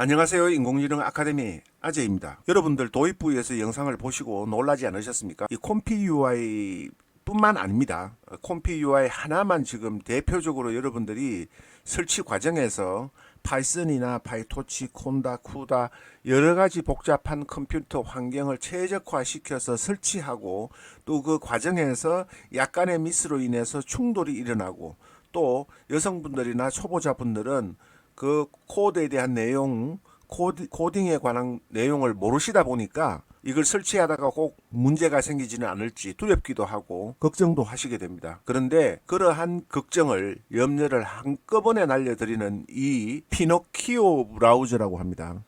안녕하세요. 인공지능 아카데미 아재입니다. 여러분들 도입부에서 영상을 보시고 놀라지 않으셨습니까? 이 콤피 UI 뿐만 아닙니다. 콤피 UI 하나만 지금 대표적으로 여러분들이 설치 과정에서 파이썬이나 파이토치, 콘다, 쿠다 여러 가지 복잡한 컴퓨터 환경을 최적화시켜서 설치하고 또 그 과정에서 약간의 미스로 인해서 충돌이 일어나고 또 여성분들이나 초보자분들은 그 코드에 대한 내용, 코딩에 관한 내용을 모르시다 보니까 이걸 설치하다가 꼭 문제가 생기지는 않을지 두렵기도 하고 걱정도 하시게 됩니다. 그런데 그러한 걱정을 염려를 한꺼번에 날려드리는 이 피노키오 브라우저라고 합니다.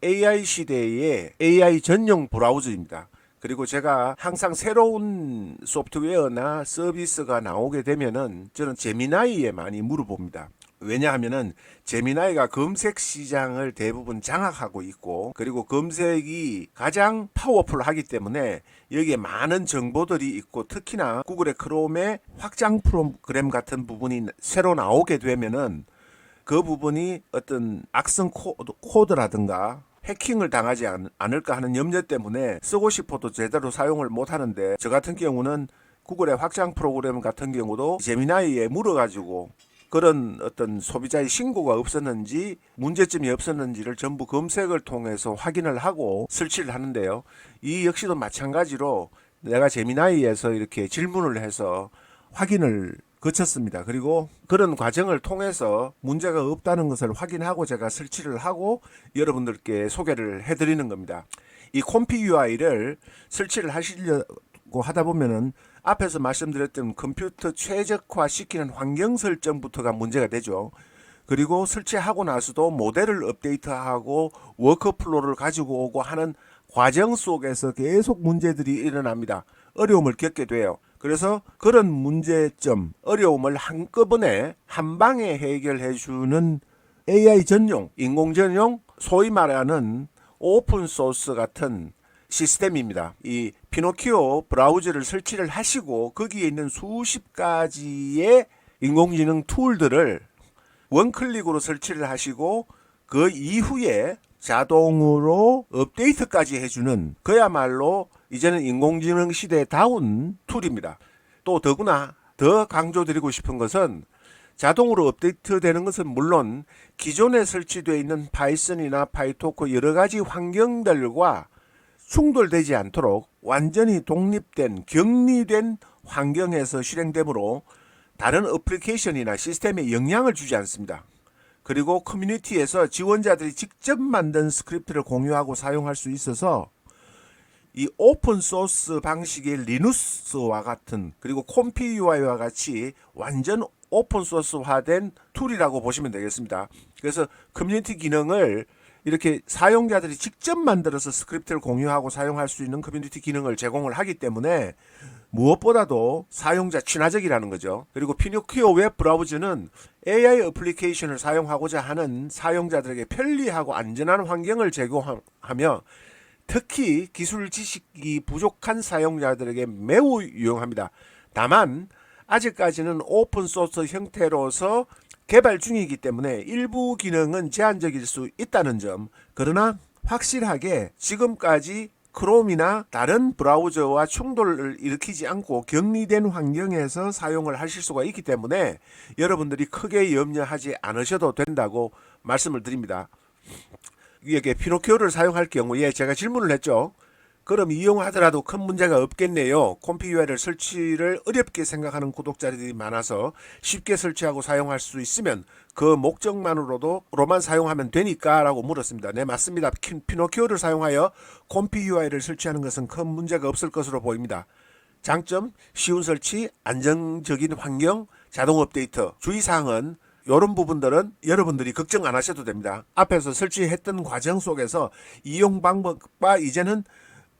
AI 시대의 AI 전용 브라우저입니다. 그리고 제가 항상 새로운 소프트웨어나 서비스가 나오게 되면은 저는 제미나이에 많이 물어봅니다. 왜냐하면은 제미나이가 검색 시장을 대부분 장악하고 있고 그리고 검색이 가장 파워풀하기 때문에 여기에 많은 정보들이 있고 특히나 구글의 크롬의 확장 프로그램 같은 부분이 새로 나오게 되면은 그 부분이 어떤 악성 코드라든가 해킹을 당하지 않을까 하는 염려 때문에 쓰고 싶어도 제대로 사용을 못 하는데 저 같은 경우는 구글의 확장 프로그램 같은 경우도 제미나이에 물어가지고 그런 어떤 소비자의 신고가 없었는지 문제점이 없었는지를 전부 검색을 통해서 확인을 하고 설치를 하는데요. 이 역시도 마찬가지로 내가 제미나이에서 이렇게 질문을 해서 확인을 거쳤습니다. 그리고 그런 과정을 통해서 문제가 없다는 것을 확인하고 제가 설치를 하고 여러분들께 소개를 해드리는 겁니다. 이 콤피 UI를 설치를 하시려고 하다 보면은 앞에서 말씀드렸던 컴퓨터 최적화 시키는 환경 설정부터가 문제가 되죠. 그리고 설치하고 나서도 모델을 업데이트하고 워크플로우를 가지고 오고 하는 과정 속에서 계속 문제들이 일어납니다. 어려움을 겪게 돼요. 그래서 그런 문제점, 어려움을 한꺼번에 한 방에 해결해 주는 AI 전용, 인공 전용, 소위 말하는 오픈 소스 같은 시스템입니다. 이 피노키오 브라우저를 설치를 하시고 거기에 있는 수십 가지의 인공지능 툴들을 원클릭으로 설치를 하시고 그 이후에 자동으로 업데이트까지 해주는 그야말로 이제는 인공지능 시대다운 툴입니다. 또 더구나 더 강조드리고 싶은 것은 자동으로 업데이트 되는 것은 물론 기존에 설치되어 있는 파이썬이나 파이토크 여러 가지 환경들과 충돌되지 않도록 완전히 독립된 격리된 환경에서 실행되므로 다른 어플리케이션이나 시스템에 영향을 주지 않습니다. 그리고 커뮤니티에서 지원자들이 직접 만든 스크립트를 공유하고 사용할 수 있어서 이 오픈소스 방식의 리눅스와 같은 그리고 콤피 UI와 같이 완전 오픈소스화된 툴이라고 보시면 되겠습니다. 그래서 커뮤니티 기능을 이렇게 사용자들이 직접 만들어서 스크립트를 공유하고 사용할 수 있는 커뮤니티 기능을 제공을 하기 때문에 무엇보다도 사용자 친화적이라는 거죠. 그리고 피노키오 웹 브라우저는 AI 어플리케이션을 사용하고자 하는 사용자들에게 편리하고 안전한 환경을 제공하며 특히 기술 지식이 부족한 사용자들에게 매우 유용합니다. 다만 아직까지는 오픈소스 형태로서 개발 중이기 때문에 일부 기능은 제한적일 수 있다는 점, 그러나 확실하게 지금까지 크롬이나 다른 브라우저와 충돌을 일으키지 않고 격리된 환경에서 사용을 하실 수가 있기 때문에 여러분들이 크게 염려하지 않으셔도 된다고 말씀을 드립니다. 이게 피노키오를 사용할 경우에 제가 질문을 했죠. 그럼 이용하더라도 큰 문제가 없겠네요. 콤피 UI를 설치를 어렵게 생각하는 구독자들이 많아서 쉽게 설치하고 사용할 수 있으면 그 목적만으로만 사용하면 되니까 라고 물었습니다. 네, 맞습니다. 피노키오를 사용하여 콤피 UI를 설치하는 것은 큰 문제가 없을 것으로 보입니다. 장점, 쉬운 설치, 안정적인 환경, 자동 업데이트. 주의사항은 이런 부분들은 여러분들이 걱정 안 하셔도 됩니다. 앞에서 설치했던 과정 속에서 이용 방법과 이제는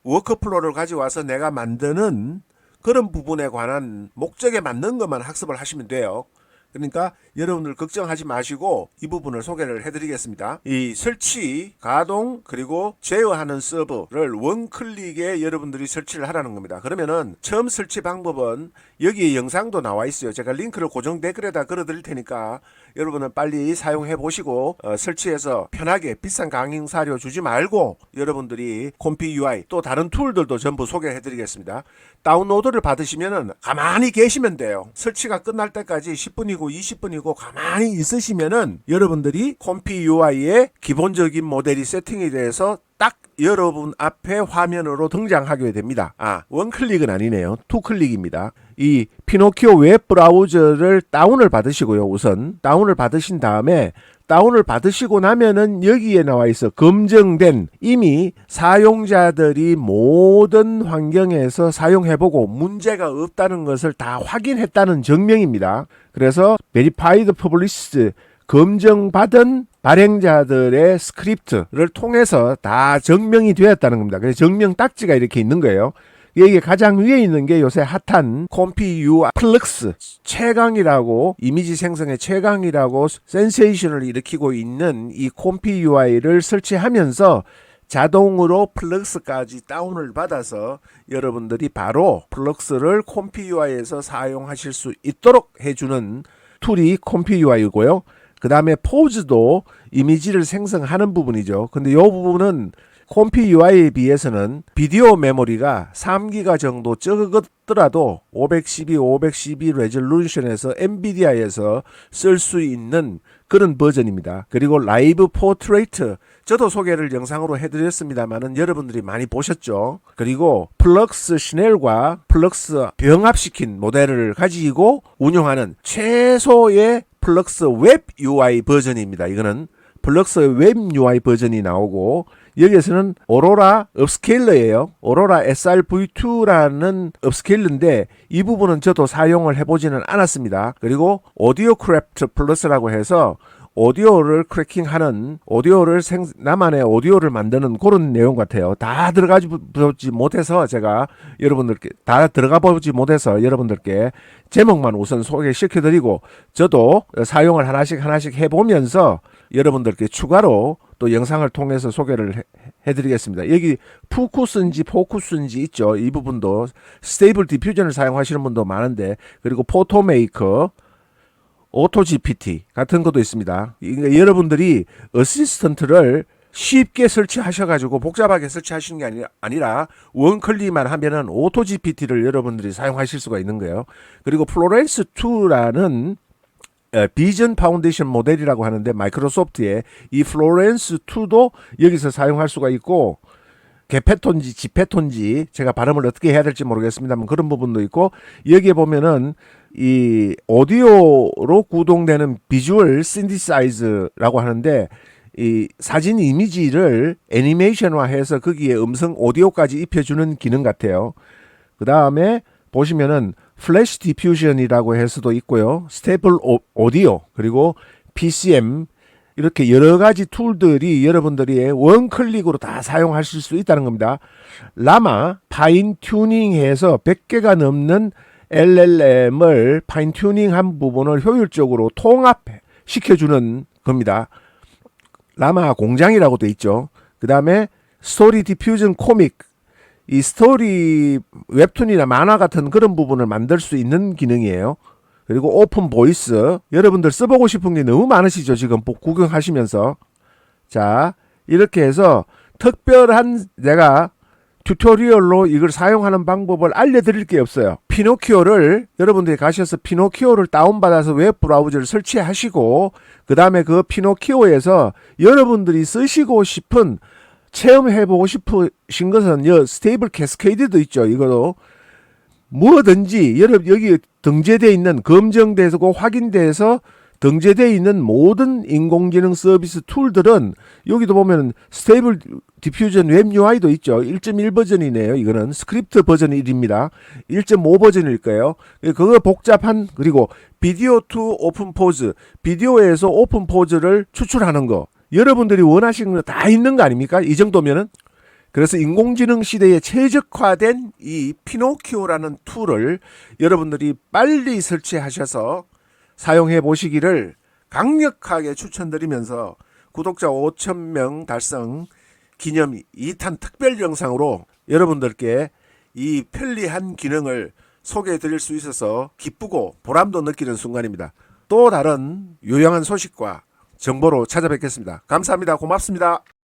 워크플로우를 가져와서 내가 만드는 그런 부분에 관한 목적에 맞는 것만 학습을 하시면 돼요. 그러니까 여러분들 걱정하지 마시고 이 부분을 소개를 해드리겠습니다. 이 설치, 가동, 그리고 제어하는 서버를 원클릭에 여러분들이 설치를 하라는 겁니다. 그러면은 처음 설치 방법은 여기에 영상도 나와 있어요. 제가 링크를 고정 댓글에다 걸어 드릴 테니까 여러분은 빨리 사용해 보시고 설치해서 편하게 비싼 강의사료 주지 말고 여러분들이 콤피 UI 또 다른 툴들도 전부 소개해 드리겠습니다. 다운로드를 받으시면은 가만히 계시면 돼요. 설치가 끝날 때까지 10분이고 20분이고 가만히 있으시면은 여러분들이 콤피 UI의 기본적인 모델이 세팅이 돼서 딱 여러분 앞에 화면으로 등장하게 됩니다. 원클릭은 아니네요. 투클릭입니다. 이 피노키오 웹 브라우저를 다운을 받으시고요. 우선 다운을 받으신 다음에 다운을 받으시고 나면은 여기에 나와 있어 검증된 이미 사용자들이 모든 환경에서 사용해보고 문제가 없다는 것을 다 확인했다는 증명입니다. 그래서 Verified Published 검증받은 발행자들의 스크립트를 통해서 다 증명이 되었다는 겁니다. 그래서 증명 딱지가 이렇게 있는 거예요. 이게 가장 위에 있는 게 요새 핫한 콤피 UI 플럭스 최강이라고 이미지 생성의 최강이라고 센세이션을 일으키고 있는 이 콤피 UI를 설치하면서 자동으로 플럭스까지 다운을 받아서 여러분들이 바로 플럭스를 콤피 UI에서 사용하실 수 있도록 해주는 툴이 콤피 UI이고요. 그 다음에 포즈도 이미지를 생성하는 부분이죠. 근데 이 부분은 콤피 UI에 비해서는 비디오 메모리가 3기가 정도 적더라도 512 레졸루션에서 엔비디아에서 쓸 수 있는 그런 버전입니다. 그리고 라이브 포트레이트 저도 소개를 영상으로 해드렸습니다만은 여러분들이 많이 보셨죠. 그리고 플럭스 시넬과 플럭스 병합시킨 모델을 가지고 운영하는 최소의 플럭스 웹 UI 버전입니다. 이거는 플럭스 웹 UI 버전이 나오고 여기에서는 오로라 업스케일러예요. 오로라 SRV2라는 업스케일러인데 이 부분은 저도 사용을 해보지는 않았습니다. 그리고 오디오 크래프트 플러스라고 해서 오디오를 크래킹하는 나만의 오디오를 만드는 그런 내용 같아요. 다 들어가 보지 못해서 제가 여러분들께 제목만 우선 소개시켜드리고 저도 사용을 하나씩 해보면서 여러분들께 추가로 또 영상을 통해서 소개를 해드리겠습니다. 여기 포쿠스인지 있죠. 이 부분도 스테이블 디퓨전을 사용하시는 분도 많은데 그리고 포토메이커 오토 GPT 같은 것도 있습니다. 여러분들이 어시스턴트를 쉽게 설치하셔가지고 복잡하게 설치하시는 게 아니라 원클릭만 하면은 오토 GPT를 여러분들이 사용하실 수가 있는 거예요. 그리고 플로렌스 2라는 비전 파운데이션 모델이라고 하는데 마이크로소프트의 이 플로렌스 2도 여기서 사용할 수가 있고 게페톤지 지페톤지 제가 발음을 어떻게 해야 될지 모르겠습니다만 그런 부분도 있고 여기에 보면은 이 오디오로 구동되는 비주얼 신디사이즈라고 하는데 이 사진 이미지를 애니메이션화해서 거기에 음성 오디오까지 입혀주는 기능 같아요. 그 다음에 보시면은 플래시 디퓨전이라고 해서도 있고요. 스테이플 오디오 그리고 PCM 이렇게 여러 가지 툴들이 여러분들이 원클릭으로 다 사용하실 수 있다는 겁니다. 라마 파인 튜닝해서 100개가 넘는 LLM을 파인 튜닝한 부분을 효율적으로 통합시켜주는 겁니다. 라마 공장이라고 돼 있죠. 그 다음에 스토리 디퓨전 코믹 이 스토리 웹툰이나 만화 같은 그런 부분을 만들 수 있는 기능이에요. 그리고 오픈 보이스 여러분들 써보고 싶은 게 너무 많으시죠. 지금 구경하시면서 자 이렇게 해서 특별한 내가 튜토리얼로 이걸 사용하는 방법을 알려드릴 게 없어요. 피노키오를 여러분들이 가셔서 피노키오를 다운받아서 웹 브라우저를 설치하시고 그 다음에 그 피노키오에서 여러분들이 쓰시고 싶은 체험해보고 싶으신 것은 스테이블 캐스케이드도 있죠. 이거도 뭐든지 여기 등재되어 있는 검증되고 확인돼서 등재되어 있는 모든 인공지능 서비스 툴들은 여기도 보면 스테이블 디퓨전 웹 UI도 있죠. 1.1 버전이네요. 이거는 스크립트 버전 1입니다. 1.5 버전일 거예요. 그거 복잡한 그리고 비디오 투 오픈 포즈 비디오에서 오픈 포즈를 추출하는 거 여러분들이 원하시는 거 다 있는 거 아닙니까? 이 정도면은 그래서 인공지능 시대에 최적화된 이 피노키오라는 툴을 여러분들이 빨리 설치하셔서 사용해 보시기를 강력하게 추천드리면서 구독자 5,000명 달성 기념 2탄 특별 영상으로 여러분들께 이 편리한 기능을 소개해 드릴 수 있어서 기쁘고 보람도 느끼는 순간입니다. 또 다른 유용한 소식과 정보로 찾아뵙겠습니다. 감사합니다. 고맙습니다.